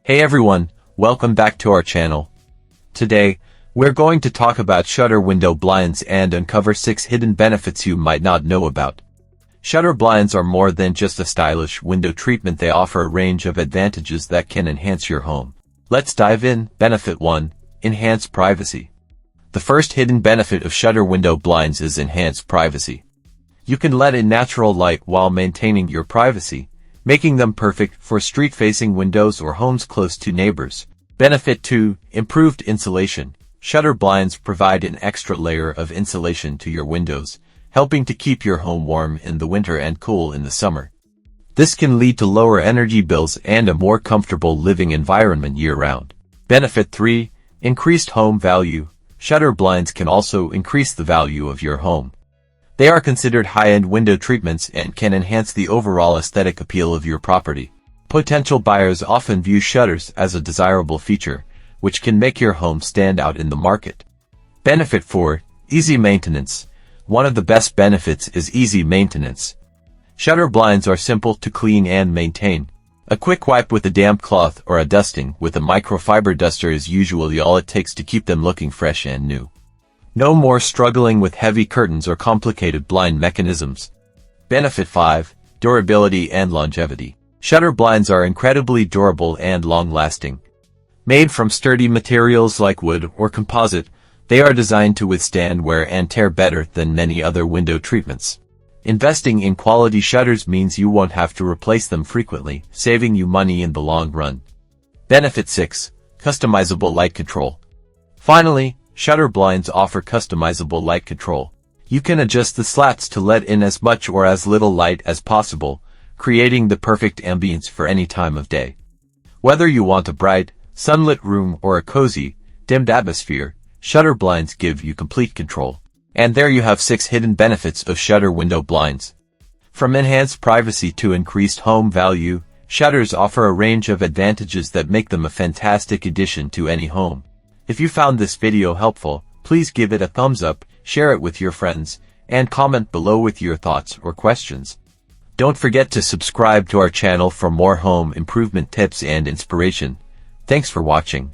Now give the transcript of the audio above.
Hey everyone, welcome back to our channel. Today, we're going to talk about shutter window blinds and uncover 6 hidden benefits you might not know about. Shutter blinds are more than just a stylish window treatment. They offer a range of advantages that can enhance your home. Let's dive in. Benefit 1. Enhanced privacy. The first hidden benefit of shutter window blinds is enhanced privacy. You can let in natural light while maintaining your privacy, making them perfect for street-facing windows or homes close to neighbors. Benefit 2. Improved insulation. Shutter blinds provide an extra layer of insulation to your windows, helping to keep your home warm in the winter and cool in the summer. This can lead to lower energy bills and a more comfortable living environment year-round. Benefit 3. Increased home value. Shutter blinds can also increase the value of your home. They are considered high-end window treatments and can enhance the overall aesthetic appeal of your property. Potential buyers often view shutters as a desirable feature, which can make your home stand out in the market. Benefit 4. Easy maintenance. One of the best benefits is easy maintenance. Shutter blinds are simple to clean and maintain. A quick wipe with a damp cloth or a dusting with a microfiber duster is usually all it takes to keep them looking fresh and new. No more struggling with heavy curtains or complicated blind mechanisms. Benefit 5. Durability and longevity. Shutter blinds are incredibly durable and long-lasting. Made from sturdy materials like wood or composite, they are designed to withstand wear and tear better than many other window treatments. Investing in quality shutters means you won't have to replace them frequently, saving you money in the long run. Benefit 6. Customizable light control. Finally, shutter blinds offer customizable light control. You can adjust the slats to let in as much or as little light as possible, creating the perfect ambience for any time of day. Whether you want a bright, sunlit room or a cozy, dimmed atmosphere, shutter blinds give you complete control. And there you have 6 hidden benefits of shutter window blinds. From enhanced privacy to increased home value, shutters offer a range of advantages that make them a fantastic addition to any home. If you found this video helpful, please give it a thumbs up, share it with your friends, and comment below with your thoughts or questions. Don't forget to subscribe to our channel for more home improvement tips and inspiration. Thanks for watching.